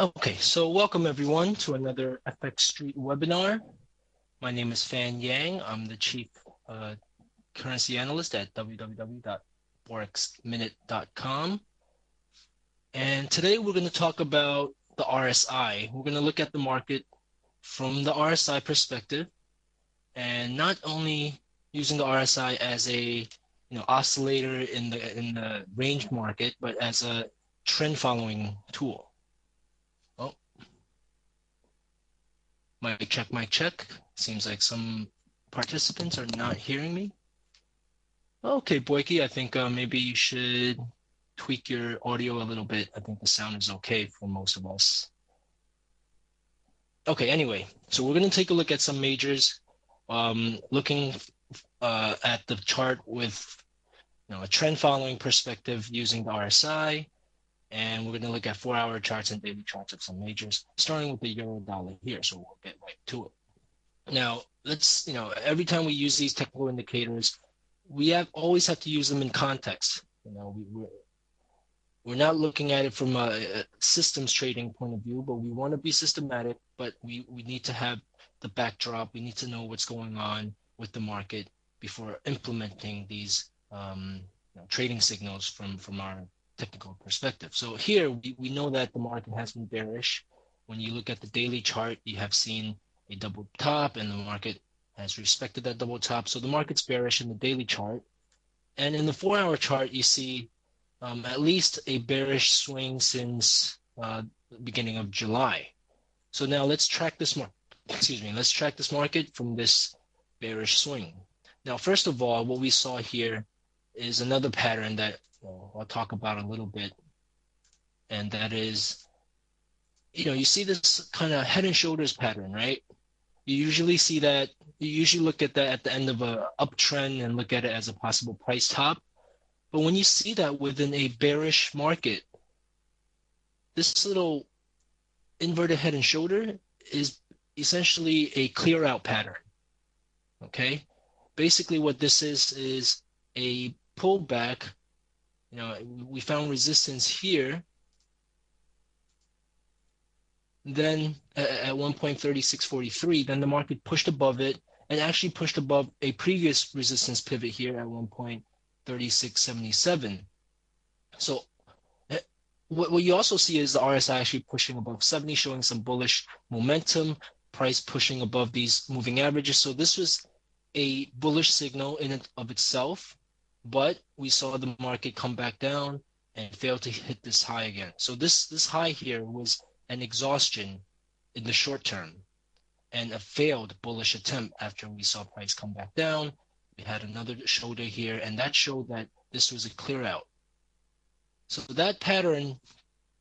Okay, so welcome everyone to another FX Street webinar. My name is Fan Yang. I'm the Chief Currency Analyst at www.forexminute.com. And today we're going to talk about the RSI. We're going to look at the market from the RSI perspective, and not only using the RSI as a oscillator in the range market, but as a trend following tool. Oh, mic check, mic check. Seems like some participants are not hearing me. Okay, Boyke, I think maybe you should tweak your audio a little bit. I think the sound is okay for most of us. Okay, anyway, so we're going to take a look at some majors, looking at the chart with a trend following perspective using the RSI. And we're going to look at 4-hour charts and daily charts of some majors, starting with the euro dollar here. So we'll get right to it. Now, let's, every time we use these technical indicators, we always have to use them in context. We're not looking at it from a systems trading point of view, but we want to be systematic, but we need to have the backdrop. We need to know what's going on with the market before implementing these trading signals from our technical perspective. So here we know that the market has been bearish. When you look at the daily chart, you have seen a double top, and the market has respected that double top. So the market's bearish in the daily chart. And in the 4-hour chart, you see at least a bearish swing since the beginning of July. So now let's track this let's track this market from this bearish swing. Now, first of all, what we saw here is another pattern that I'll talk about a little bit, and that is, you see this kind of head and shoulders pattern, right? You usually look at that at the end of an uptrend and look at it as a possible price top. But when you see that within a bearish market, this little inverted head and shoulder is essentially a clear out pattern. Okay? Basically what this is a pullback. We found resistance here. Then at 1.3643, then the market pushed above it and actually pushed above a previous resistance pivot here at 1.3677. So what you also see is the RSI actually pushing above 70, showing some bullish momentum, price pushing above these moving averages. So this was a bullish signal in and of itself, but we saw the market come back down and fail to hit this high again. So this high here was an exhaustion in the short term and a failed bullish attempt after we saw price come back down. We had another shoulder here, and that showed that this was a clear out. So that pattern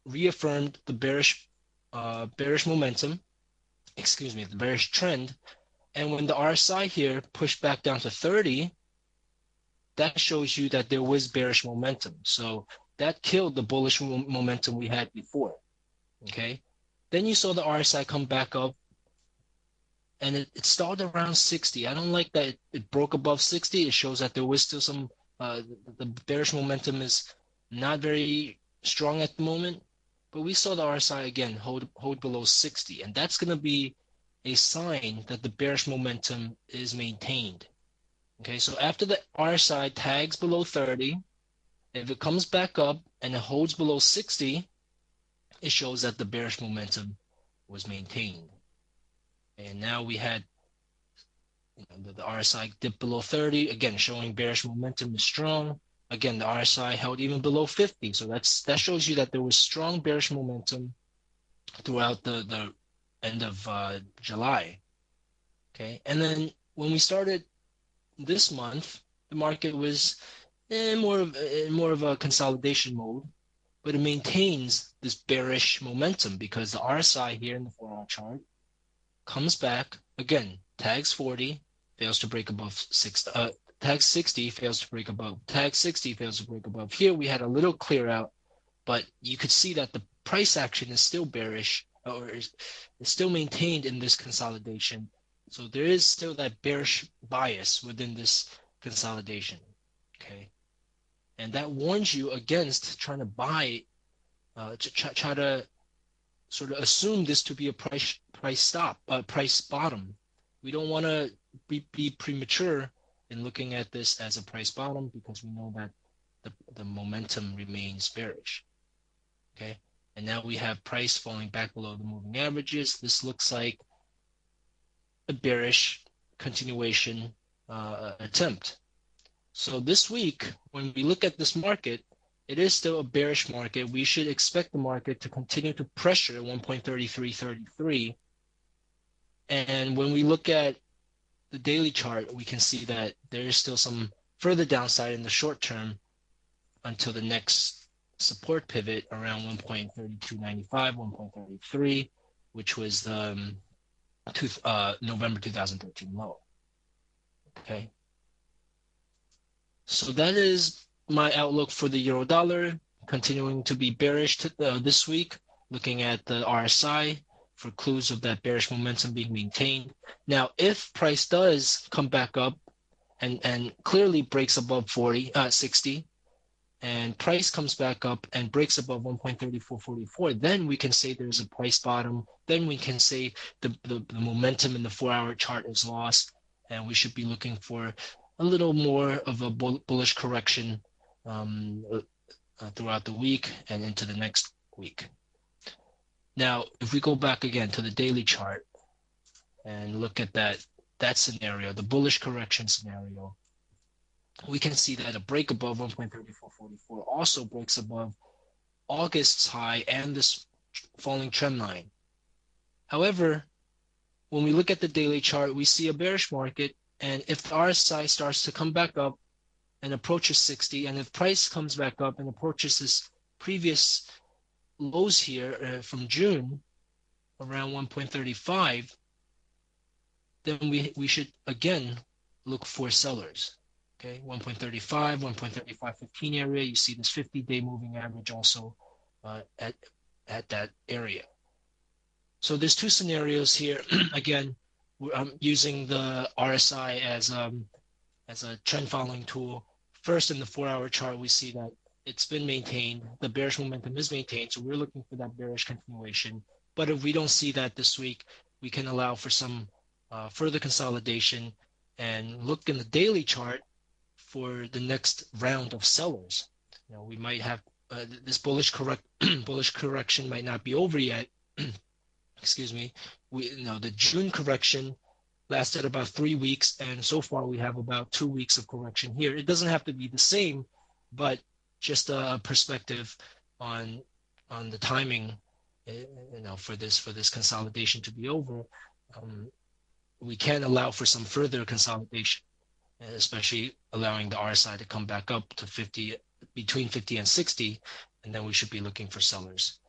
reaffirmed the bearish momentum, the bearish trend. And when the RSI here pushed back down to 30, that shows you that there was bearish momentum. So that killed the bullish momentum we had before. Okay, then you saw the RSI come back up, and it stalled around 60. I don't like that it broke above 60. It shows that there was still some the bearish momentum is not very strong at the moment, but we saw the RSI again hold below 60, and that's going to be a sign that the bearish momentum is maintained. Okay, so after the RSI tags below 30, if it comes back up and it holds below 60, it shows that the bearish momentum was maintained. And now we had the RSI dip below 30, again showing bearish momentum is strong. Again, the RSI held even below 50, so that shows you that there was strong bearish momentum throughout the end of July. Okay, and then when we started this month, the market was in more of a consolidation mode, but it maintains this bearish momentum because the RSI here in the 4-hour chart comes back again, tags 40, fails to break above 60. Tag 60 fails to break above. Tag 60 fails to break above. Here we had a little clear out, but you could see that the price action is still bearish, or is still maintained in this consolidation. So there is still that bearish bias within this consolidation. Okay, and that warns you against trying to buy, try to sort of assume this to be a price bottom. We don't want to be premature in looking at this as a price bottom because we know that the momentum remains bearish. Okay, and now we have price falling back below the moving averages. This looks like a bearish continuation attempt. So this week, when we look at this market, it is still a bearish market. We should expect the market to continue to pressure 1.3333. And when we look at the daily chart, we can see that there is still some further downside in the short term until the next support pivot around 1.3295, 1.33, which was the November 2013 low. Okay. So that is my outlook for the euro dollar, continuing to be bearish this week, looking at the RSI for clues of that bearish momentum being maintained. Now, if price does come back up and clearly breaks above 60, and price comes back up and breaks above 1.3444, then we can say there's a price bottom. Then we can say the momentum in the 4-hour chart is lost, and we should be looking for a little more of a bullish correction throughout the week and into the next week. Now, if we go back again to the daily chart and look at that scenario, the bullish correction scenario, we can see that a break above 1.3444 also breaks above August's high and this falling trend line. However, when we look at the daily chart, we see a bearish market, and if the RSI starts to come back up and approaches 60, and if price comes back up and approaches this previous lows here from June around 1.35, then we should again look for sellers. Okay, 1.35, 1.3515 area. You see this 50-day moving average also at that area. So there's two scenarios here. Again, I'm using the RSI as a trend following tool. First, in the 4-hour chart, we see that it's been maintained. The bearish momentum is maintained, so we're looking for that bearish continuation. But if we don't see that this week, we can allow for some further consolidation and look in the daily chart for the next round of sellers. We might have this bullish correction might not be over yet. Excuse me. The June correction lasted about 3 weeks, and so far we have about 2 weeks of correction here. It doesn't have to be the same, but just a perspective on the timing, for this consolidation to be over. We can allow for some further consolidation, especially allowing the RSI to come back up to 50, between 50 and 60, and then we should be looking for sellers.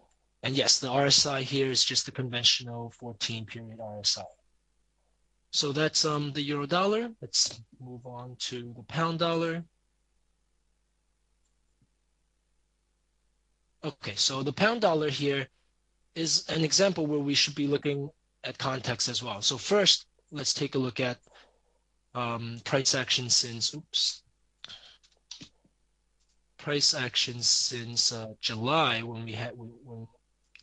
And yes, the RSI here is just the conventional 14-period RSI. So that's the euro dollar. Let's move on to the pound dollar. Okay, so the pound dollar here is an example where we should be looking at context as well. So first, let's take a look at price action since July, when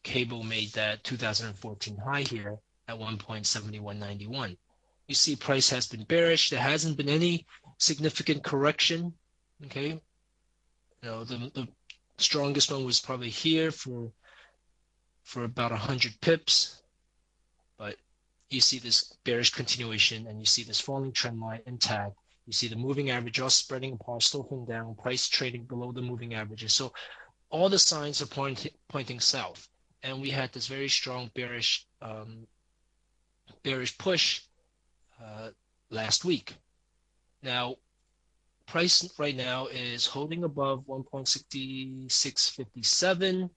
cable made that 2014 high here at 1.7191. You see price has been bearish. There hasn't been any significant correction. Okay, the strongest one was probably here for about 100 pips, but you see this bearish continuation, and you see this falling trend line intact. You see the moving average all spreading apart, sloping down, price trading below the moving averages. So all the signs are pointing south, and we had this very strong bearish push last week. Now, price right now is holding above 1.6657,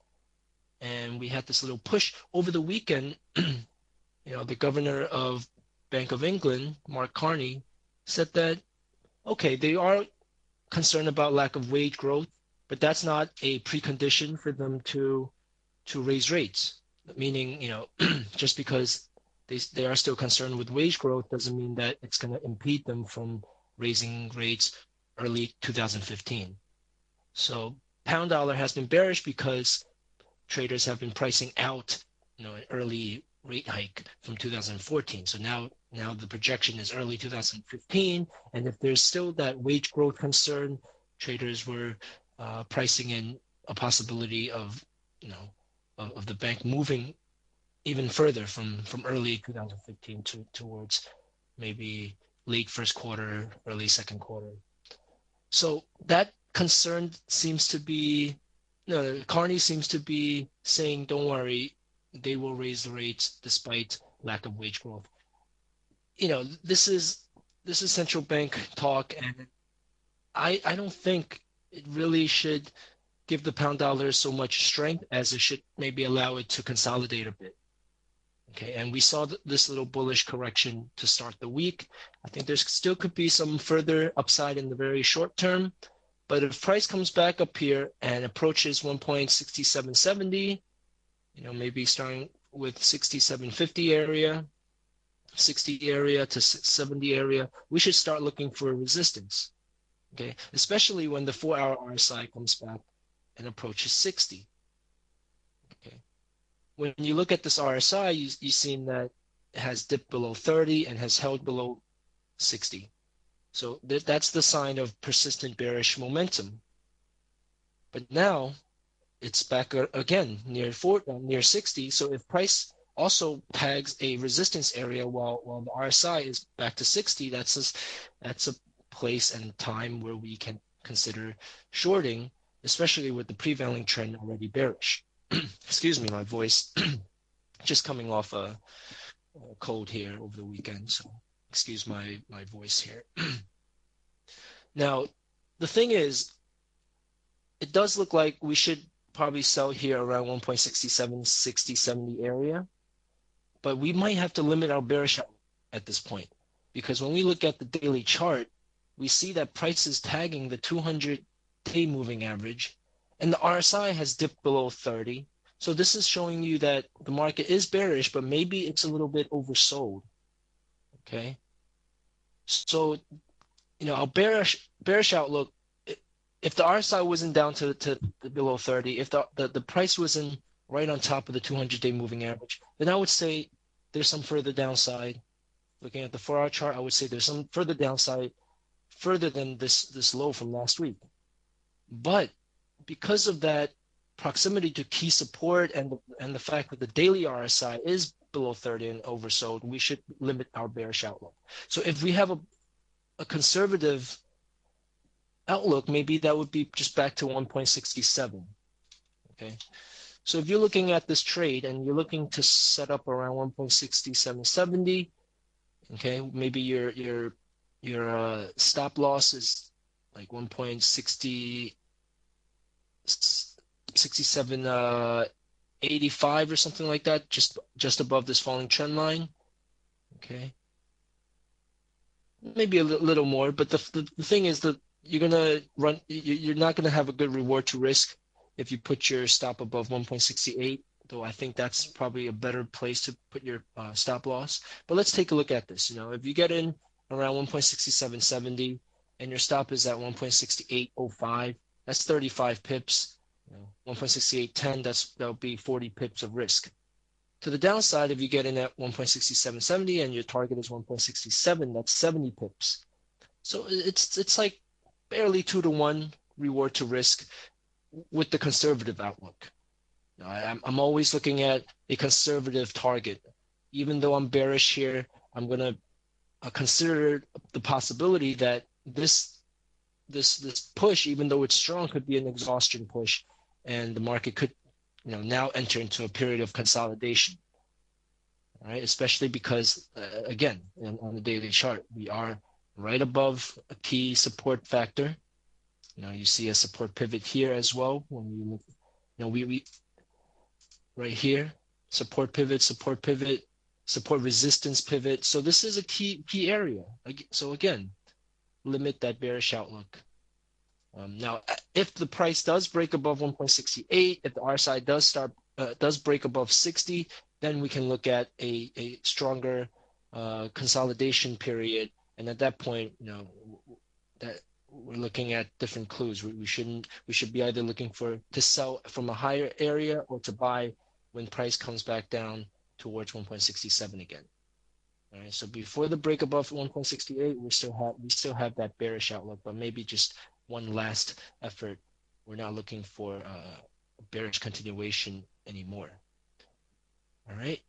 and we had this little push over the weekend. The governor of Bank of England, Mark Carney, said that, okay, they are concerned about lack of wage growth, but that's not a precondition for them to raise rates. Meaning, just because they are still concerned with wage growth doesn't mean that it's going to impede them from raising rates early 2015. So pound dollar has been bearish because traders have been pricing out an early rate hike from 2014. So now the projection is early 2015, and if there's still that wage growth concern, traders were pricing in a possibility of of the bank moving even further from early 2015 towards maybe late first quarter, early second quarter. So that concern seems to be, no, Carney seems to be saying, don't worry, they will raise the rates despite lack of wage growth. This is central bank talk, and I don't think it really should give the pound dollar so much strength as it should maybe allow it to consolidate a bit. Okay, and we saw this little bullish correction to start the week. I think there's still could be some further upside in the very short term, but if price comes back up here and approaches 1.6770, maybe starting with 6750 area, 60 area to 70 area, we should start looking for resistance. Okay, especially when the 4-hour RSI comes back and approaches 60. Okay, when you look at this RSI, you've seen that it has dipped below 30 and has held below 60. So that's the sign of persistent bearish momentum. But now it's back again near 60. So if price also tags a resistance area while the RSI is back to 60, that's a place and time where we can consider shorting, especially with the prevailing trend already bearish. Excuse me, my voice just coming off a cold here over the weekend, so excuse my voice here. Now, the thing is, it does look like we should probably sell here around 1.67, 60, 70 area, but we might have to limit our bearish at this point, because when we look at the daily chart, we see that price is tagging the 200-day moving average, and the RSI has dipped below 30. So this is showing you that the market is bearish, but maybe it's a little bit oversold. Okay. So, our bearish outlook, if the RSI wasn't down to below 30, if the price wasn't right on top of the 200-day moving average, then I would say there's some further downside. Looking at the 4-hour chart, I would say there's some further downside, further than this low from last week. But because of that proximity to key support and the fact that the daily RSI is below 30 and oversold, we should limit our bearish outlook. So if we have a conservative outlook, maybe that would be just back to 1.67. Okay. So if you're looking at this trade and you're looking to set up around 1.6770, okay, maybe your stop loss is like 1.6785 or something like that, just above this falling trend line. Okay, maybe a little more, but the thing is that you're not gonna have a good reward to risk if you put your stop above 1.68, though I think that's probably a better place to put your stop loss. But let's take a look at this. If you get in around 1.6770 and your stop is at 1.6805, that's 35 pips. 1.6810, that'll be 40 pips of risk. To the downside, if you get in at 1.6770 and your target is 1.67, that's 70 pips. So it's like barely 2-to-1 reward to risk with the conservative outlook. I'm always looking at a conservative target. Even though I'm bearish here, I'm going to consider the possibility that this push, even though it's strong, could be an exhaustion push, and the market could now enter into a period of consolidation. All right, especially because again, on the daily chart, we are right above a key support factor. You see a support pivot here as well. When you look, we right here, support pivot, support resistance pivot. So this is a key area. So again, limit that bearish outlook. Now, if the price does break above 1.68, if the RSI does break above 60, then we can look at a stronger consolidation period. And at that point, that we're looking at different clues. We should be either looking to sell from a higher area or to buy when price comes back down towards 1.67 again. All right, so before the break above 1.68, we still have that bearish outlook, but maybe just one last effort. We're not looking for a bearish continuation anymore. All right.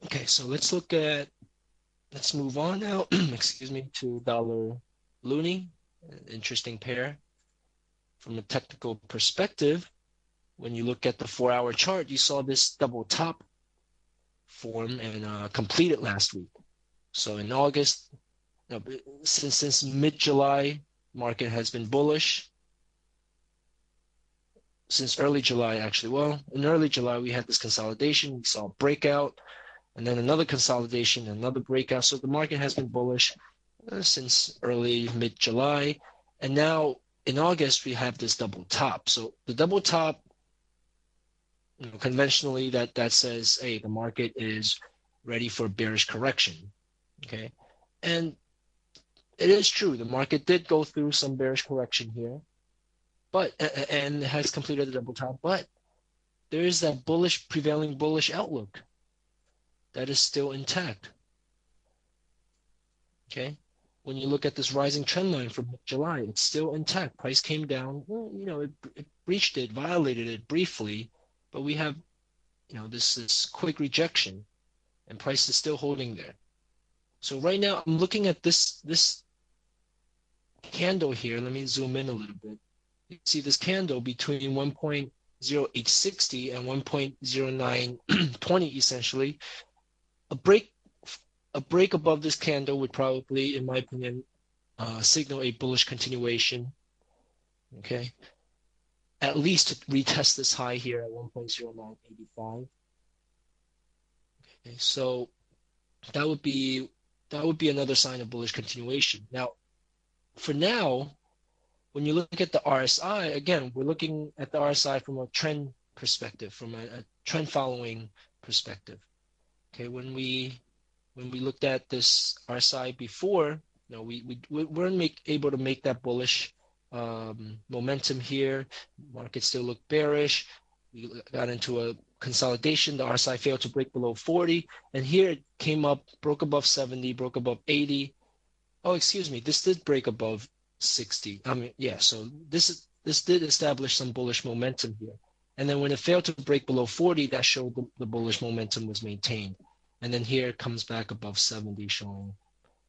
Okay, so let's move on now. Excuse me, to dollar loonie, interesting pair. From a technical perspective, when you look at the 4-hour chart, you saw this double top form and complete it last week. So in August, since mid-July, market has been bullish. Since early July, actually. Well, in early July, we had this consolidation. We saw a breakout, and then another consolidation, another breakout. So the market has been bullish since early mid-July. And now in August, we have this double top. So the double top, conventionally, that says, hey, the market is ready for bearish correction. Okay. And it is true. The market did go through some bearish correction here, and has completed the double top. But there is that prevailing bullish outlook that is still intact. Okay. When you look at this rising trend line from July, it's still intact. Price came down. Well, it breached it, violated it briefly, but we have, this quick rejection, and price is still holding there. So right now, I'm looking at this candle here. Let me zoom in a little bit. You see this candle between 1.0860 and 1.0920, essentially. A break above this candle would probably, in my opinion, signal a bullish continuation. Okay, at least to retest this high here at 1.0985. Okay, so that would be another sign of bullish continuation. Now, for now, when you look at the RSI, again, we're looking at the RSI from a trend perspective, from a trend following perspective. Okay, when we looked at this RSI before, we weren't able to make that bullish momentum here. Market still looked bearish. We got into a consolidation. The RSI failed to break below 40, and here it came up, broke above 70, broke above 80. Oh, excuse me, this did break above 60. So this did establish some bullish momentum here. And then when it failed to break below 40, that showed the bullish momentum was maintained. And then here it comes back above 70, showing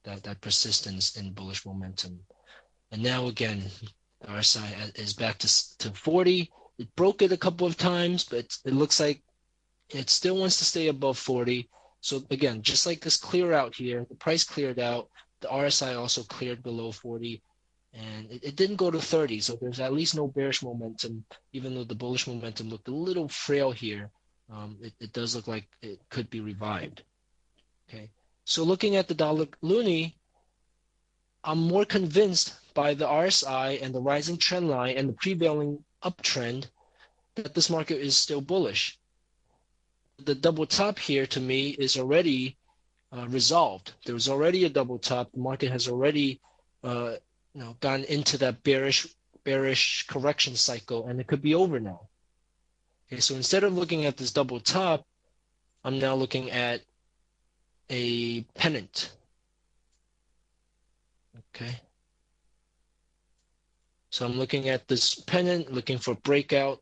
that persistence in bullish momentum. And now again, the RSI is back to 40. It broke it a couple of times, but it looks like it still wants to stay above 40. So again, just like this clear out here, the price cleared out, the RSI also cleared below 40, and it didn't go to 30. So there's at least no bearish momentum, even though the bullish momentum looked a little frail here. It does look like it could be revived. Okay, so looking at the dollar loonie, I'm more convinced by the RSI and the rising trend line and the prevailing uptrend that this market is still bullish. The double top here to me is already resolved. There was already a double top. The market has already gone into that bearish correction cycle, and it could be over now. Okay, so instead of looking at this double top, I'm now looking at a pennant. Okay, so I'm looking at this pennant, looking for breakout,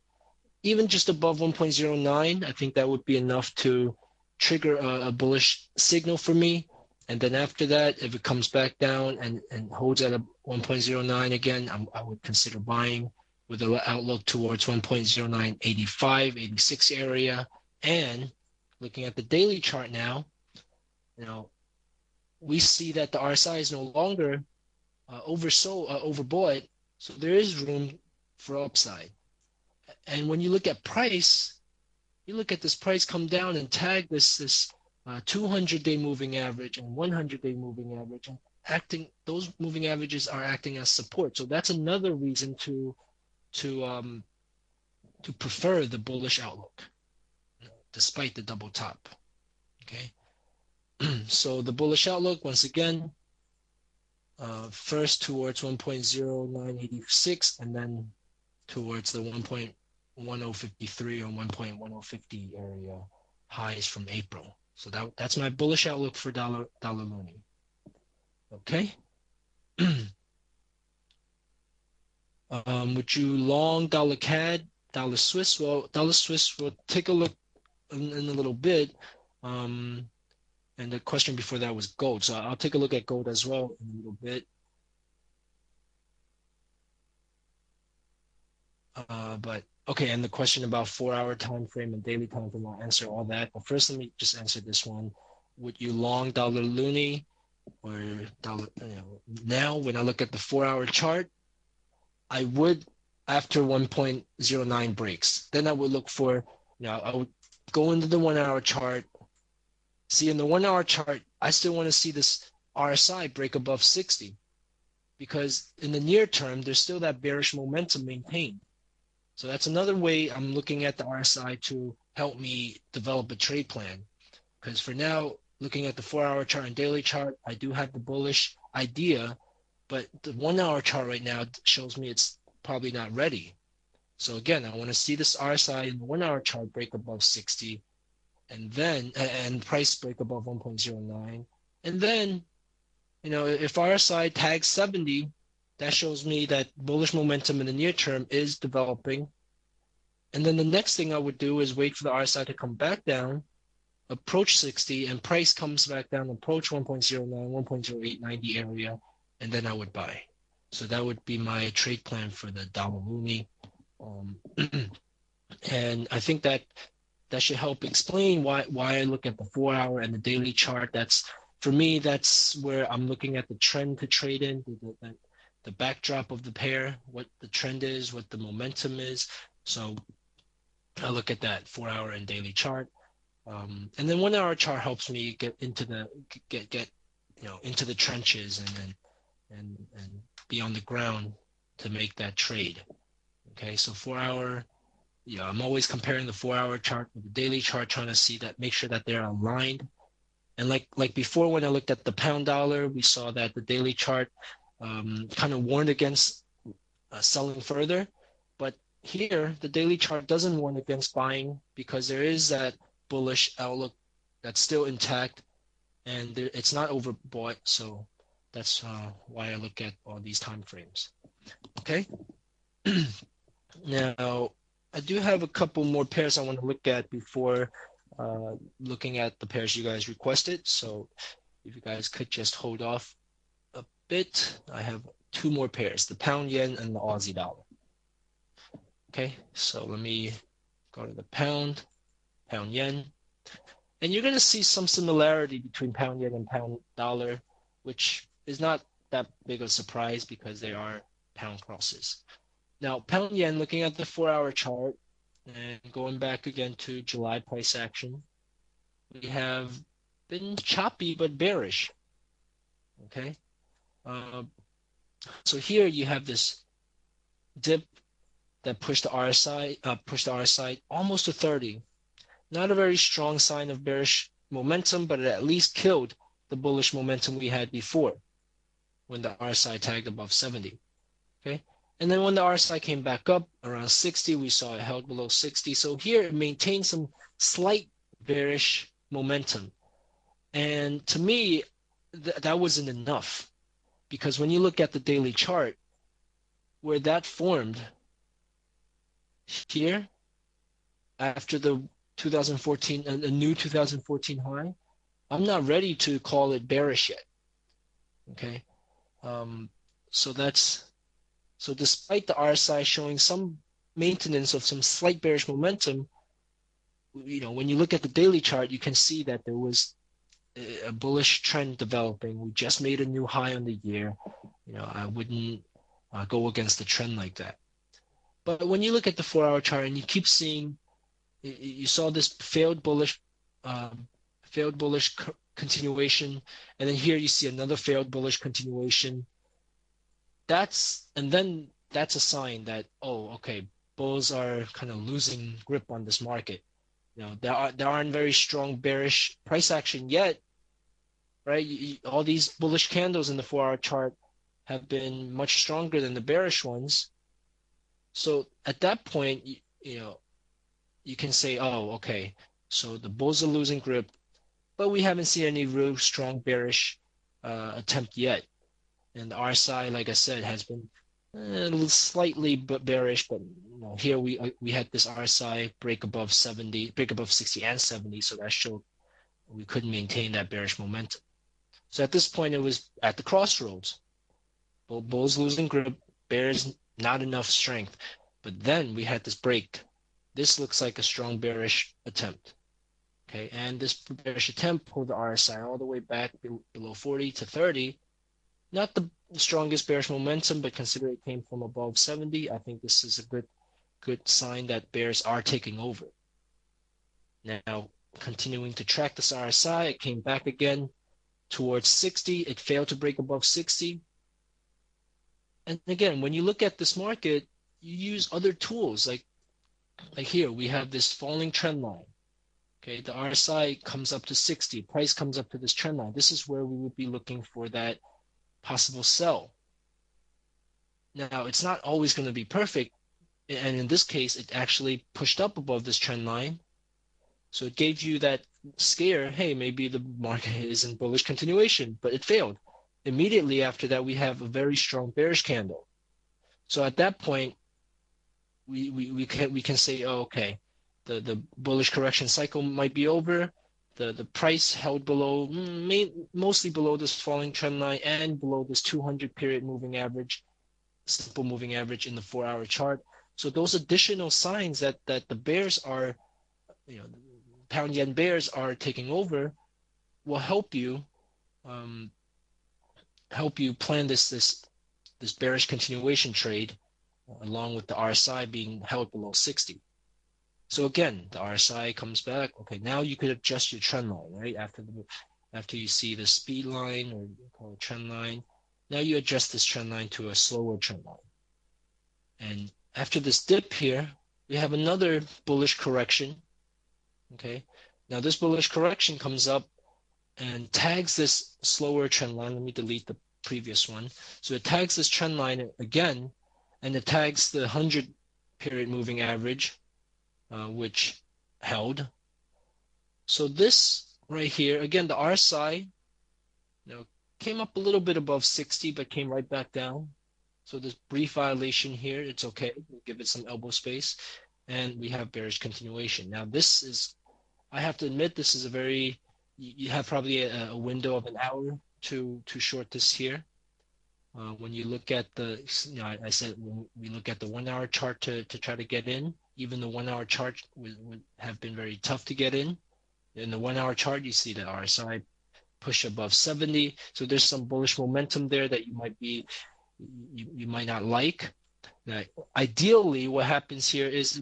even just above 1.09. I think that would be enough to trigger a bullish signal for me. And then after that, if it comes back down and holds at a 1.09 again, I would consider buying with an outlook towards 1.0985, 86 area. And looking at the daily chart now, we see that the RSI is no longer overbought, so there is room for upside. And when you look at price, you look at this price come down and tag this 200-day moving average and 100-day moving average, and those moving averages are acting as support. So that's another reason to prefer the bullish outlook, despite the double top. Okay, so the bullish outlook, once again, first towards 1.0986 and then towards the 1.1053 or 1.1050 area highs from April. So that's my bullish outlook for dollar loonie. Okay. Would you long dollar CAD, dollar Swiss? Well, dollar Swiss, we'll take a look in a little bit. And the question before that was gold. So I'll take a look at gold as well in a little bit. But okay, and the question about 4-hour time frame and daily time frame, I'll answer all that. But first, let me just answer this one. Would you long dollar loonie or dollar? Now, when I look at the 4-hour chart, I would, after 1.09 breaks, then I would look for, I would go into the 1-hour chart. See, in the 1-hour chart, I still want to see this RSI break above 60 because in the near term, there's still that bearish momentum maintained. So that's another way I'm looking at the RSI to help me develop a trade plan. Because for now, looking at the 4-hour chart and daily chart, I do have the bullish idea, but the 1-hour chart right now shows me it's probably not ready. So again, I want to see this RSI in the 1-hour chart break above 60, and then price break above 1.09, and then if RSI tags 70, that shows me that bullish momentum in the near term is developing. And then the next thing I would do is wait for the RSI to come back down, approach 60, and price comes back down, approach 1.09, 1.0890 area, and then I would buy. So that would be my trade plan for the dollar loonie. And I think that should help explain why I look at the 4-hour and the daily chart. For me, that's where I'm looking at the trend to trade in, the backdrop of the pair, what the trend is, what the momentum is. So I look at that 4-hour and daily chart. And then 1-hour chart helps me get into the into the trenches and be on the ground to make that trade. Okay, so 4-hour, I'm always comparing the 4-hour chart with the daily chart, trying to make sure that they're aligned. And like before, when I looked at the pound dollar, we saw that the daily chart kind of warned against selling further. But here, the daily chart doesn't warn against buying because there is that bullish outlook that's still intact, and it's not overbought. So that's why I look at all these time frames. Okay. Now, I do have a couple more pairs I want to look at before looking at the pairs you guys requested. So if you guys could just hold off a bit, I have 2 more pairs, the pound yen and the Aussie dollar. Okay, so let me go to the pound yen. And you're going to see some similarity between pound yen and pound dollar, which is not that big of a surprise because they are pound crosses. Now, pound yen, looking at the 4-hour chart and going back again to July price action, we have been choppy but bearish. Okay, so here you have this dip that pushed the RSI almost to 30. Not a very strong sign of bearish momentum, but it at least killed the bullish momentum we had before when the RSI tagged above 70. Okay. And then when the RSI came back up around 60, we saw it held below 60. So here it maintained some slight bearish momentum. And to me, that wasn't enough, because when you look at the daily chart, where that formed here after the 2014, a new 2014 high, I'm not ready to call it bearish yet. Okay. So despite the RSI showing some maintenance of some slight bearish momentum, when you look at the daily chart, you can see that there was a bullish trend developing. We just made a new high on the year. I wouldn't go against the trend like that. But when you look at the 4-hour chart and you keep seeing, you saw this failed bullish continuation, and then here you see another failed bullish continuation. That's a sign that, okay, bulls are kind of losing grip on this market. There aren't very strong bearish price action yet, right? All these bullish candles in the 4-hour chart have been much stronger than the bearish ones. So at that point, you know, you can say, oh, okay, so the bulls are losing grip, but we haven't seen any real strong bearish attempt yet. And the RSI, like I said, has been slightly bearish, but here we had this RSI break above 70, break above 60 and 70, so that showed we couldn't maintain that bearish momentum. So at this point, it was at the crossroads. Bulls losing grip, bears not enough strength. But then we had this break. This looks like a strong bearish attempt. Okay, and this bearish attempt pulled the RSI all the way back below 40 to 30. Not the strongest bearish momentum, but considering it came from above 70, I think this is a good sign that bears are taking over. Now, continuing to track this RSI, it came back again towards 60. It failed to break above 60. And again, when you look at this market, you use other tools like here we have this falling trend line. Okay, the RSI comes up to 60, price comes up to this trend line. This is where we would be looking for that possible sell. Now, it's not always going to be perfect, and in this case, it actually pushed up above this trend line. So it gave you that scare, hey, maybe the market is in bullish continuation, but it failed. Immediately after that, we have a very strong bearish candle. So at that point, we can say, oh, okay, the bullish correction cycle might be over. The price held below, mostly below this falling trend line and below this 200 period moving average, simple moving average in the 4-hour chart. So those additional signs that the bears are, pound yen bears are taking over will help you plan this bearish continuation trade along with the RSI being held below 60. So again, the RSI comes back. Okay, now you could adjust your trend line, right? After you see the speed line, or you call it trend line, now you adjust this trend line to a slower trend line. And after this dip here, we have another bullish correction. Okay, now this bullish correction comes up and tags this slower trend line. Let me delete the previous one. So it tags this trend line again, and it tags the 100 period moving average, which held. So this right here, again, the RSI came up a little bit above 60, but came right back down. So this brief violation here, it's okay. We'll give it some elbow space, and we have bearish continuation. Now this is, I have to admit, this is a very, you have probably a window of an hour to short this here. When you look at the, I said when we look at the 1-hour chart to try to get in, even the 1-hour chart would have been very tough to get in. In the 1-hour chart, you see the RSI push above 70. So there's some bullish momentum there that you might not like. Now, ideally, what happens here is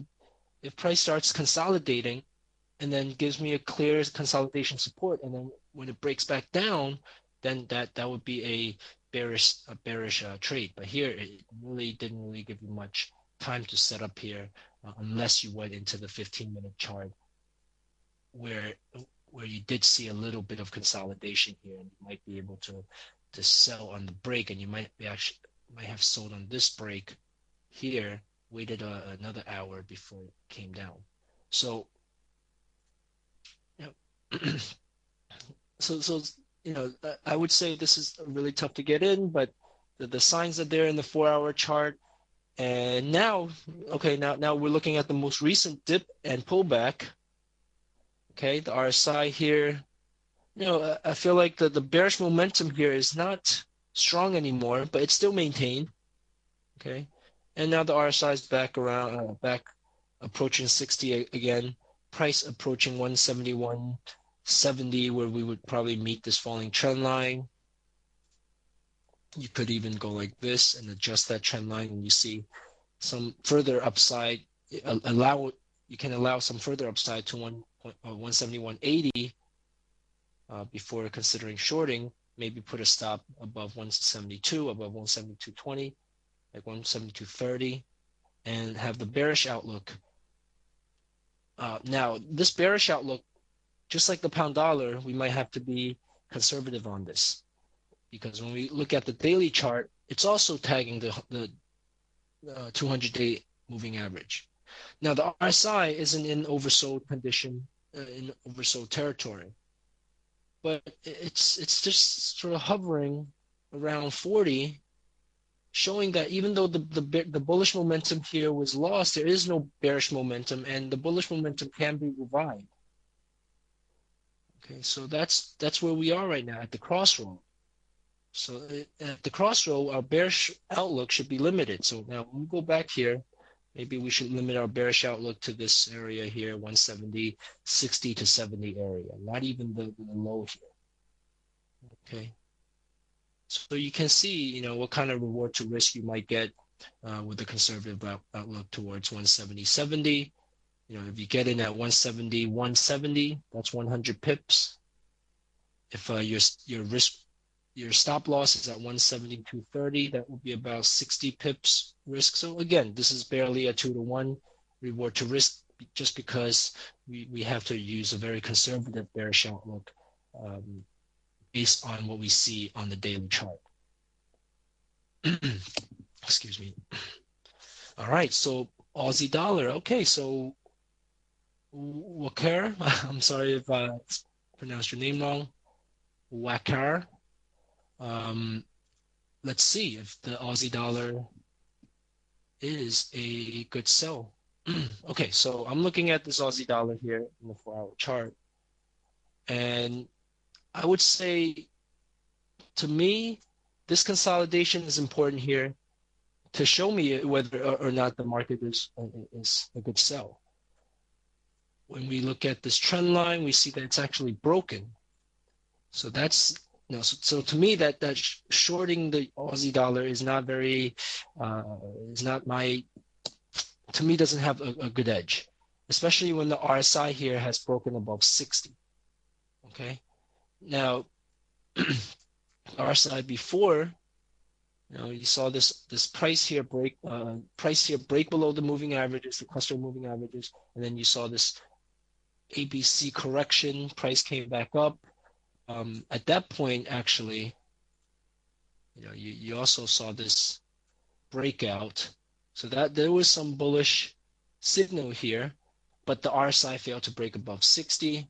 if price starts consolidating and then gives me a clear consolidation support, and then when it breaks back down, then that would be a bearish trade. But here it really didn't really give you much time to set up here, unless you went into the 15-minute chart where you did see a little bit of consolidation here, and you might be able to sell on the break, and you might have sold on this break here, waited another hour before it came down. So I would say this is really tough to get in, but the signs are there in the 4-hour chart. And now we're looking at the most recent dip and pullback. Okay, the RSI here, I feel like the bearish momentum here is not strong anymore, but it's still maintained. Okay, and now the RSI is back approaching 60 again. Price approaching 171.70, where we would probably meet this falling trend line. You could even go like this and adjust that trend line, and you see some further upside. You can allow some further upside to 171.80 before considering shorting. Maybe put a stop above 172, above 172.20, like 172.30, and have the bearish outlook. Now, this bearish outlook, just like the pound dollar, we might have to be conservative on this, because when we look at the daily chart, it's also tagging the 200-day moving average. Now the RSI isn't in oversold condition, in oversold territory, but it's just sort of hovering around 40, showing that even though the bullish momentum here was lost, there is no bearish momentum, and the bullish momentum can be revived. Okay, so that's where we are right now at the crossroad. So at the crossroad, our bearish outlook should be limited. So now when we go back here, maybe we should limit our bearish outlook to this area here, 170, 60 to 70 area, not even the low here. Okay. So you can see, what kind of reward to risk you might get with the conservative outlook towards 170, 70. If you get in at 170, 170, that's 100 pips. If your stop loss is at 170, 230, that will be about 60 pips risk. So again, this is barely a 2-to-1 reward to risk, just because we have to use a very conservative bearish outlook based on what we see on the daily chart. Excuse me. All right, so Aussie dollar. Okay, so Wakar, I'm sorry if I pronounced your name wrong. Wakar. Let's see if the Aussie dollar is a good sell. Okay, so I'm looking at this Aussie dollar here in the 4-hour chart, and I would say, to me, this consolidation is important here to show me whether or not the market is a good sell. When we look at this trend line, we see that it's actually broken. So that's so to me that shorting the Aussie dollar is not very to me doesn't have a good edge, especially when the RSI here has broken above 60. Okay, now RSI before, you saw this price here break below the moving averages, the cluster moving averages, and then you saw this ABC correction, price came back up. At that point, actually, you also saw this breakout, so that there was some bullish signal here, but the RSI failed to break above 60.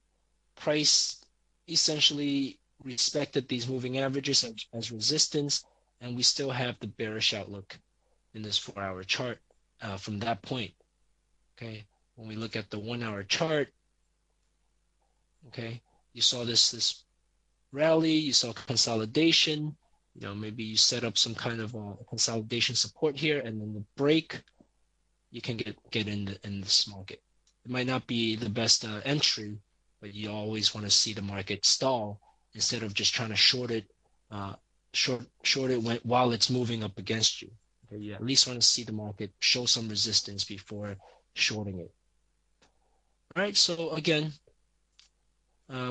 Price essentially respected these moving averages as resistance, and we still have the bearish outlook in this 4-hour chart from that point. Okay, when we look at the 1-hour chart, okay, you saw this rally, you saw consolidation, maybe you set up some kind of consolidation support here, and then the break, you can get in this market. It might not be the best entry, but you always want to see the market stall instead of just trying to short it while it's moving up against you. Okay, you at least want to see the market show some resistance before shorting it. All right, so again,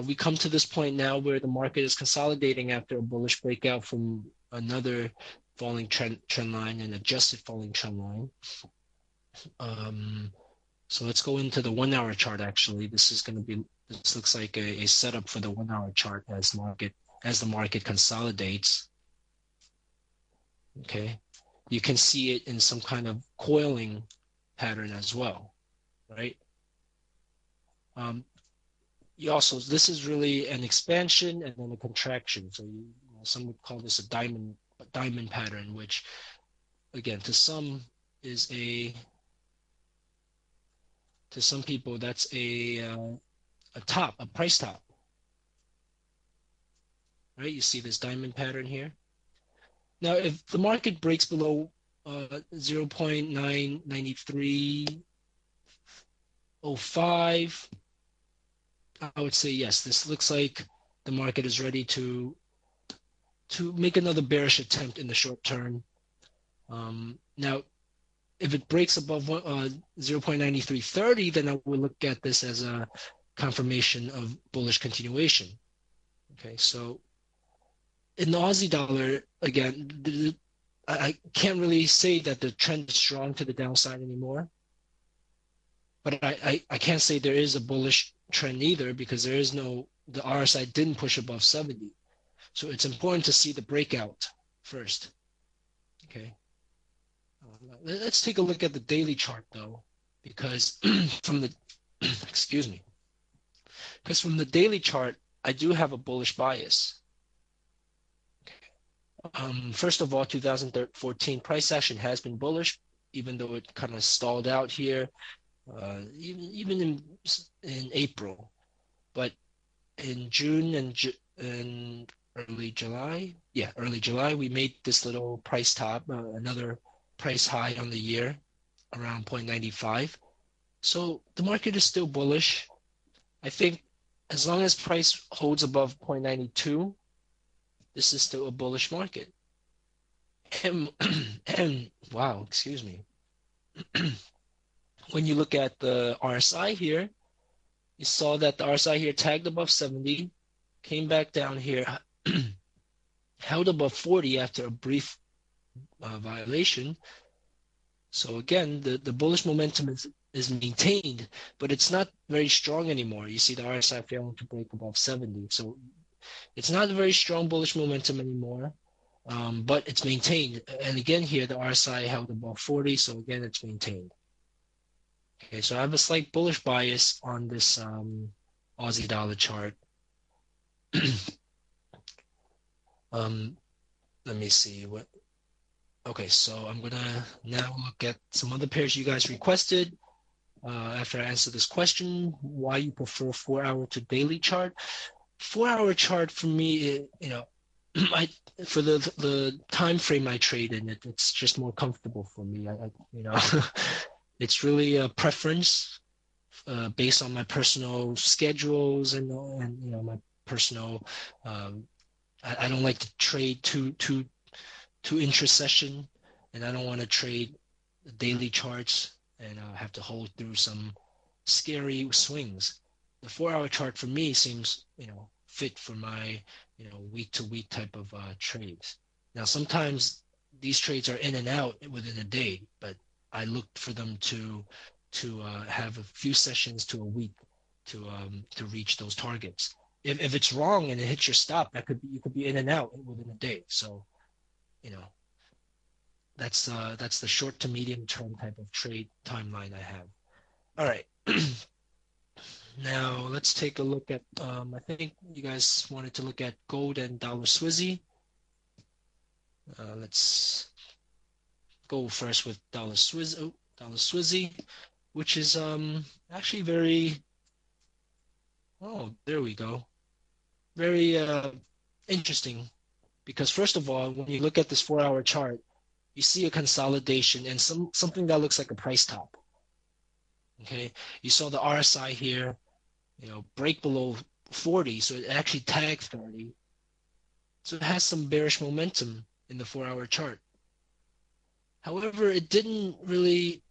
we come to this point now where the market is consolidating after a bullish breakout from another falling trend line, an adjusted falling trend line. So let's go into the 1-hour chart. Actually, this looks like a setup for the 1-hour chart as the market consolidates. Okay, you can see it in some kind of coiling pattern as well, right? This is really an expansion and then a contraction. So some would call this a diamond pattern, which again, to some people, that's a price top, right? You see this diamond pattern here. Now, if the market breaks below 0.99305, I would say yes, this looks like the market is ready to make another bearish attempt in the short term. Now, if it breaks above 0.9330, then I would look at this as a confirmation of bullish continuation. Okay, so in the Aussie dollar, again, I can't really say that the trend is strong to the downside anymore, but I can't say there is a bullish trend either, because the RSI didn't push above 70. So it's important to see the breakout first. Okay. Let's take a look at the daily chart though, because from the excuse me, because from the daily chart, I do have a bullish bias. First of all, 2014 price action has been bullish, even though it kind of stalled out here, even in April. But in June and early July, early July, we made this little price top, another price high on the year, around 0.95. So the market is still bullish. I think as long as price holds above 0.92, this is still a bullish market. And, and wow, excuse me. When you look at the RSI here, you saw that the RSI here tagged above 70, came back down here, held above 40 after a brief violation. So again, the bullish momentum is maintained, but it's not very strong anymore. You see the RSI failing to break above 70. So it's not a very strong bullish momentum anymore, but it's maintained. And again here, the RSI held above 40, so again, it's maintained. Okay, so I have a slight bullish bias on this Aussie dollar chart. Let me see what. Okay, so I'm gonna now look at some other pairs you guys requested. After I answer this question, why you prefer 4-hour to daily chart? 4-hour chart for me, for the time frame I trade in, it's just more comfortable for me. It's really a preference based on my personal schedules and my personal. I don't like to trade too intra-session, and I don't want to trade daily charts and have to hold through some scary swings. The 4-hour chart for me seems fit for my week-to-week type of trades. Now sometimes these trades are in and out within a day, but I look for them to have a few sessions to a week to reach those targets. If it's wrong and it hits your stop, you could be in and out within a day. So that's the short to medium term type of trade timeline I have. All right. Now let's take a look at I think you guys wanted to look at gold and dollar Swizzy. Let's go first with dollar Swizzy, which is actually very, oh, there we go, very interesting, because first of all, when you look at this 4-hour chart, you see a consolidation and something that looks like a price top. Okay, you saw the RSI here, break below 40, so it actually tagged 30. So it has some bearish momentum in the 4-hour chart. However, it didn't really,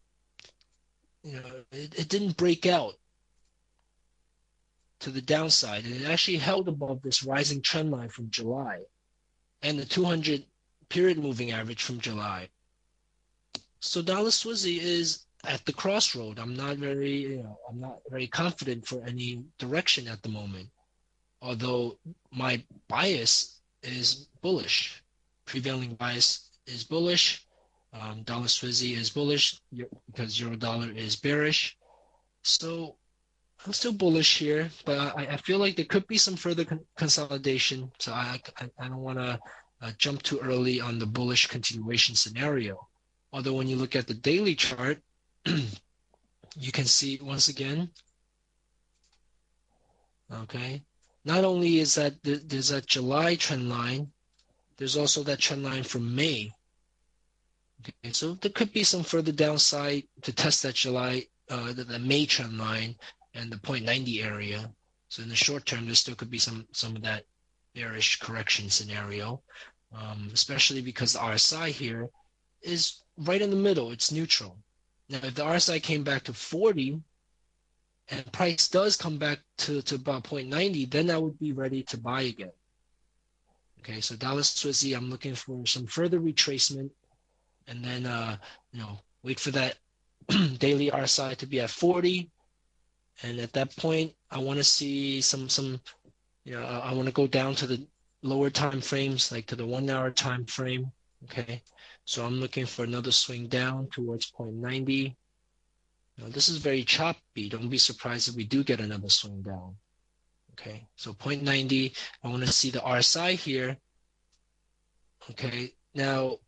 it didn't break out to the downside, and it actually held above this rising trend line from July and the 200 period moving average from July. So dollar Swizzy is at the crossroad. I'm not very confident for any direction at the moment, although my bias is bullish. Prevailing bias is bullish. Dollar Swizzy is bullish because euro dollar is bearish. So I'm still bullish here, but I feel like there could be some further consolidation. So I don't want to jump too early on the bullish continuation scenario. Although when you look at the daily chart, you can see once again, okay, not only is that there's that July trend line, there's also that trend line from May. Okay, so there could be some further downside to test that July, the May trend line and the 0.90 area. So in the short term, there still could be some of that bearish correction scenario, especially because the RSI here is right in the middle. It's neutral. Now, if the RSI came back to 40 and price does come back to about 0.90, then I would be ready to buy again. Okay, so dollar Swizzy, I'm looking for some further retracement, and then wait for that daily RSI to be at 40, and at that point I want to see some I want to go down to the lower time frames, like to the 1-hour time frame. Okay, so I'm looking for another swing down towards 0.90, Now, this is very choppy. Don't be surprised if we do get another swing down. Okay, so 0.90, I want to see the RSI here. Okay, now,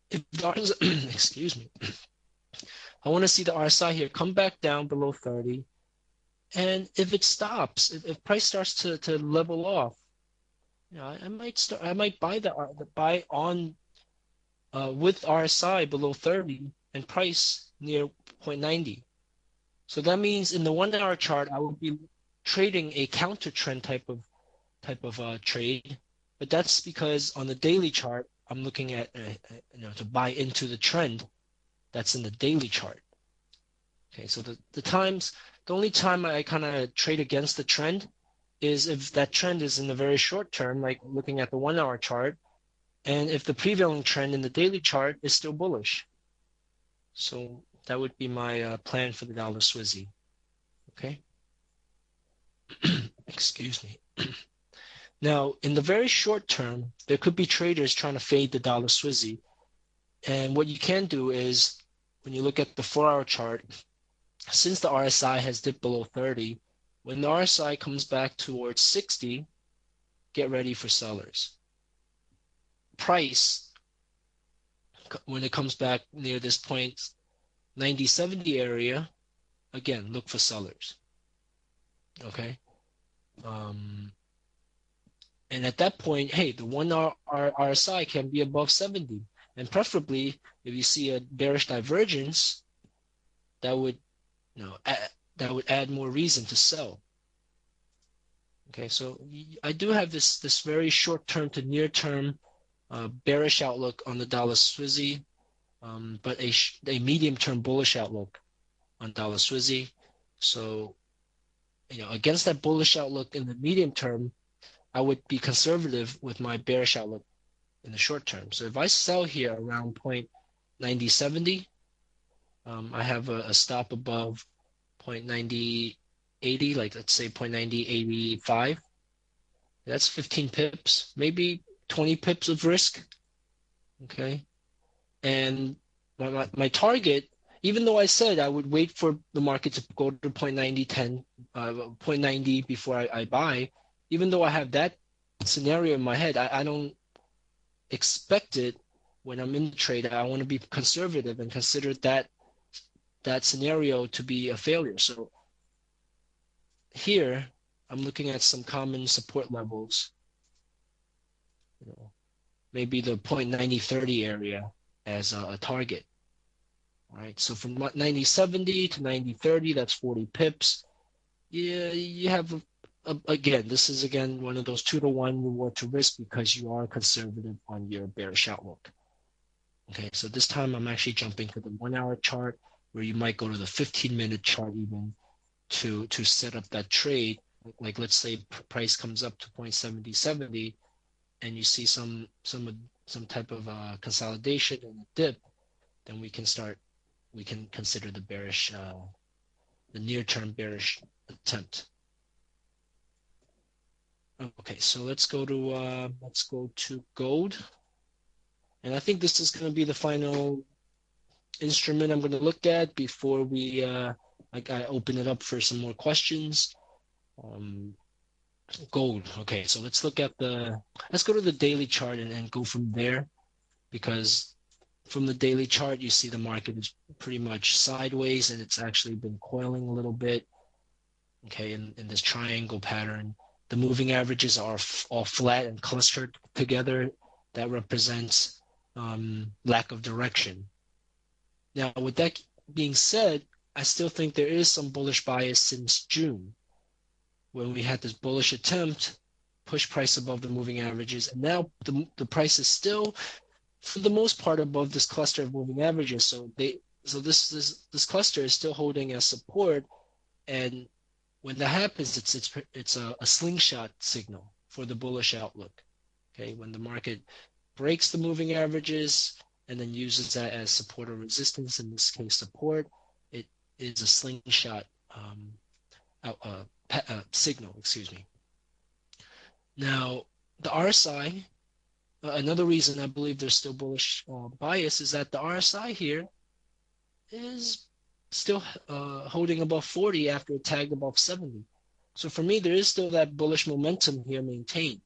if the RSI, excuse me, I want to see the RSI here come back down below 30. And if it stops, if price starts to level off, I might buy buy on with RSI below 30 and price near 0.90. So that means in the 1 hour chart, I would be trading a counter trend type of trade, but that's because on the daily chart, I'm looking at to buy into the trend that's in the daily chart. Okay, so the only time I kind of trade against the trend is if that trend is in the very short term, like looking at the 1 hour chart, and if the prevailing trend in the daily chart is still bullish. So that would be my plan for the dollar Swizzy. Okay. Excuse me. Now, in the very short term, there could be traders trying to fade the dollar Swizzy. And what you can do is when you look at the 4 hour chart, since the RSI has dipped below 30, when the RSI comes back towards 60, get ready for sellers. Price, when it comes back near this point, 90-70 area, again, look for sellers. Okay. And at that point, hey, the 1 hour RSI can be above 70. And preferably, if you see a bearish divergence, that would, that would add more reason to sell. Okay, so I do have this very short term to near term bearish outlook on the dollar Swizzy, but a medium term bullish outlook on dollar Swizzy. So, against that bullish outlook in the medium term, I would be conservative with my bearish outlook in the short term. So if I sell here around 0.9070, I have a stop above 0.9080, like let's say 0.9085. That's 15 pips, maybe 20 pips of risk. Okay. And my target, even though I said I would wait for the market to go to 0.9010, 0.90 before I buy, even though I have that scenario in my head, I don't expect it when I'm in the trade. I want to be conservative and consider that scenario to be a failure. So here, I'm looking at some common support levels, maybe the 0.9030 area as a target. All right, so from 9070 to 9030, that's 40 pips. Yeah, you have again, this is again one of those 2-to-1 reward to risk because you are conservative on your bearish outlook. Okay, so this time I'm actually jumping to the 1 hour chart where you might go to the 15-minute chart even to set up that trade. Like let's say price comes up to 0.7070 and you see some type of consolidation and a dip, then we can consider the bearish, the near-term bearish attempt. Okay, so let's go to gold, and I think this is going to be the final instrument I'm going to look at before we I open it up for some more questions. Gold. Okay, so let's go to the daily chart and go from there, because from the daily chart you see the market is pretty much sideways and it's actually been coiling a little bit. Okay, in this triangle pattern. The moving averages are all flat and clustered together. That represents lack of direction. Now, with that being said, I still think there is some bullish bias since June, when we had this bullish attempt, push price above the moving averages, and now the price is still, for the most part, above this cluster of moving averages. So this cluster is still holding as support, and when that happens, it's a slingshot signal for the bullish outlook. Okay, when the market breaks the moving averages and then uses that as support or resistance, in this case support, it is a slingshot signal. Excuse me. Now the RSI, another reason I believe there's still bullish bias is that the RSI here is still holding above 40 after it tagged above 70. So for me, there is still that bullish momentum here maintained,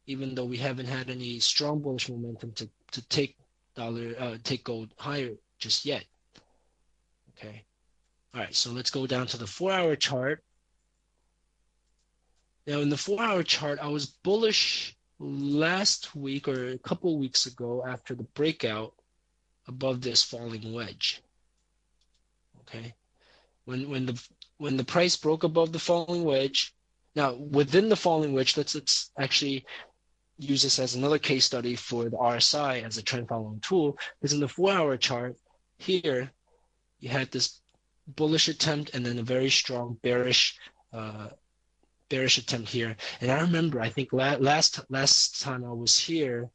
even though we haven't had any strong bullish momentum to take gold higher just yet. Okay. All right, so let's go down to the 4-hour chart. Now, in the 4-hour chart, I was bullish last week or a couple weeks ago after the breakout above this falling wedge. Okay, when the price broke above the falling wedge. Now, within the falling wedge, let's actually use this as another case study for the RSI as a trend following tool. Because in the 4-hour chart here, you had this bullish attempt and then a very strong bearish attempt here. And I remember, I think last time I was here,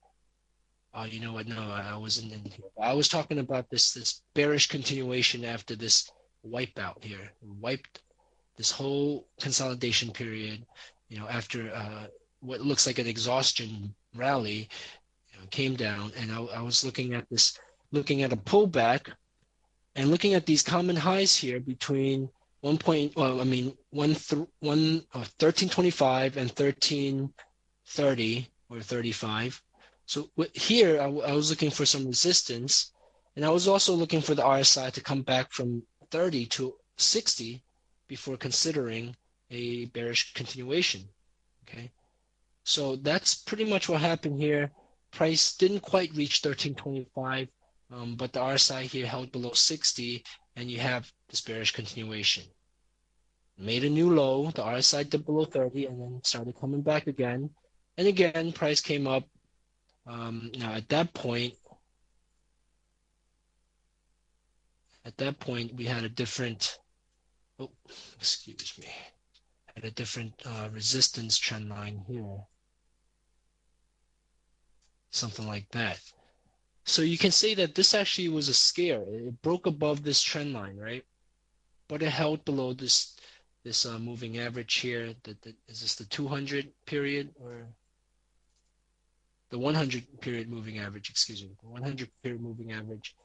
you know what? No, I wasn't in here. I was talking about this bearish continuation after this wipeout here. Wiped this whole consolidation period, after what looks like an exhaustion rally, came down, and I was looking at a pullback, and looking at these common highs here between 1325 and 1330 or 35. So here I was looking for some resistance, and I was also looking for the RSI to come back from 30 to 60 before considering a bearish continuation. Okay, so that's pretty much what happened here. Price didn't quite reach 1325, but the RSI here held below 60, and you have this bearish continuation. Made a new low, the RSI dipped below 30, and then started coming back again. And again, price came up. Now at that point, we had a different, resistance trend line here. Something like that. So you can say that this actually was a scare. It broke above this trend line, right? But it held below this moving average here. Is this the 200 period or the 100 period moving average? Excuse me, the 100 period moving average.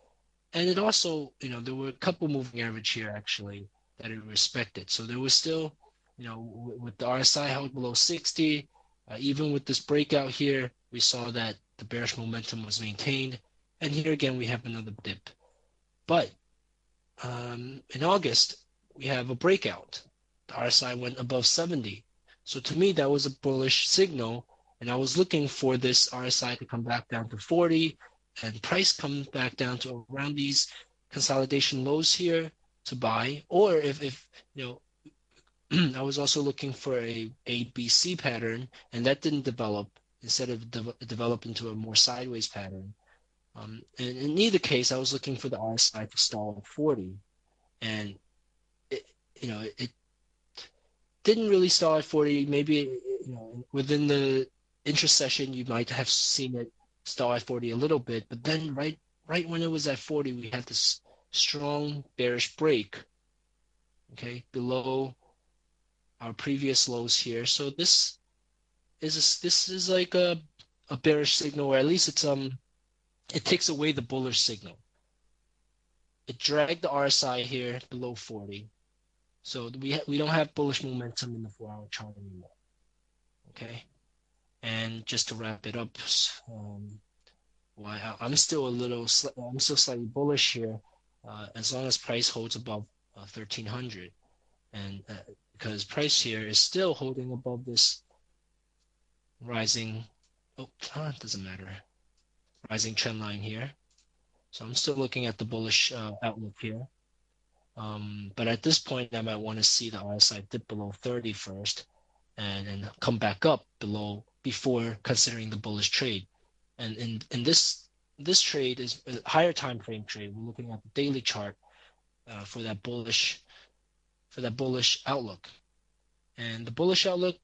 And it also, there were a couple moving average here actually that it respected. So there was still, with the RSI held below 60, even with this breakout here, we saw that the bearish momentum was maintained. And here again, we have another dip. But in August, we have a breakout. The RSI went above 70. So to me, that was a bullish signal. And I was looking for this RSI to come back down to 40 and price come back down to around these consolidation lows here to buy. Or if I was also looking for a ABC pattern, and that didn't develop. Instead of develop into a more sideways pattern. And in either case, I was looking for the RSI to stall at 40, and it didn't really stall at 40. Maybe within the intra-session, you might have seen it stall at 40 a little bit, but then right when it was at 40, we had this strong bearish break, okay, below our previous lows here. So this is like a bearish signal, or at least it takes away the bullish signal. It dragged the RSI here below 40. So we don't have bullish momentum in the 4-hour chart anymore. Okay. And just to wrap it up, I'm still slightly bullish here, as long as price holds above 1300, and because price here is still holding above this rising, it doesn't matter, rising trend line here. So I'm still looking at the bullish outlook here. But at this point, I might want to see the RSI dip below 30 first, and come back up below before considering the bullish trade. And in this trade is a higher time frame trade. We're looking at the daily chart for that bullish outlook. And the bullish outlook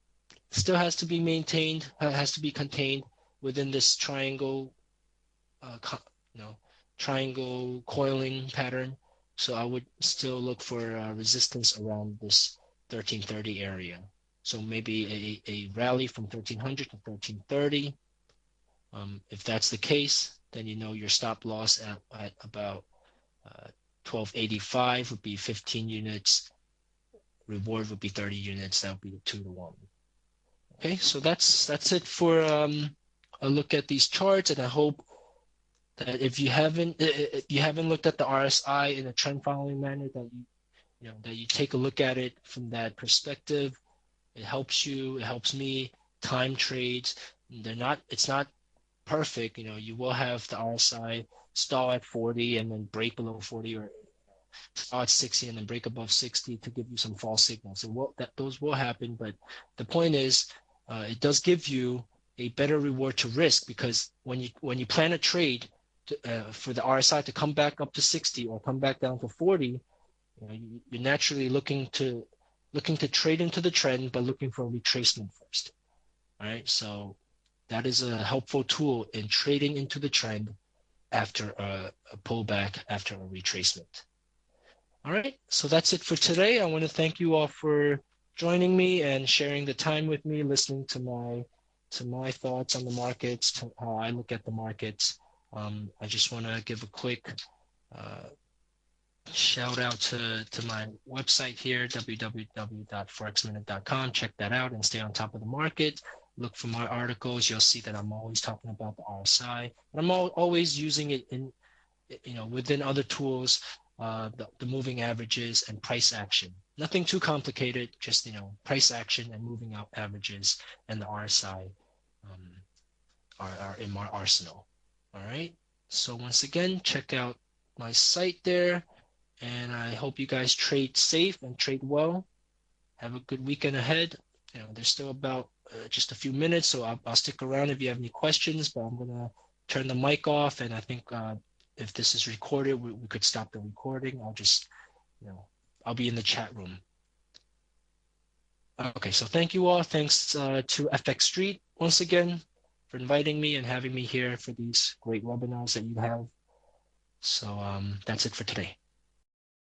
still has to be maintained, has to be contained within this triangle, triangle coiling pattern. So I would still look for resistance around this 1330 area. So maybe a rally from 1300 to 1330. If that's the case, then your stop loss at about 1285 would be 15 units. Reward would be 30 units. That would be 2-to-1. Okay, so that's it for a look at these charts, and I hope that if you haven't looked at the RSI in a trend following manner, that that you take a look at it from that perspective. It helps you, it helps me time trades. It's not perfect. You will have the RSI stall at 40 and then break below 40, or stall at 60 and then break above 60 to give you some false signals. Those will happen, but the point is, it does give you a better reward to risk, because when you plan a trade for the RSI to come back up to 60 or come back down to 40, you're naturally looking to trade into the trend, but looking for a retracement first. All right, so that is a helpful tool in trading into the trend after a pullback, after a retracement. All right, so that's it for today. I want to thank you all for joining me and sharing the time with me, listening to my thoughts on the markets, to how I look at the markets. I just want to give a quick shout out to my website here, www.forexminute.com. Check that out and stay on top of the market. Look for my articles. You'll see that I'm always talking about the RSI, and I'm always using it in, within other tools, the moving averages and price action. Nothing too complicated, just, price action and moving out averages and the RSI are in my arsenal. All right. So once again, check out my site there. And I hope you guys trade safe and trade well. Have a good weekend ahead. There's still about just a few minutes, so I'll stick around if you have any questions, but I'm going to turn the mic off. And I think if this is recorded, we could stop the recording. I'll be in the chat room. Okay, so thank you all. Thanks to FX Street once again for inviting me and having me here for these great webinars that you have. So that's it for today.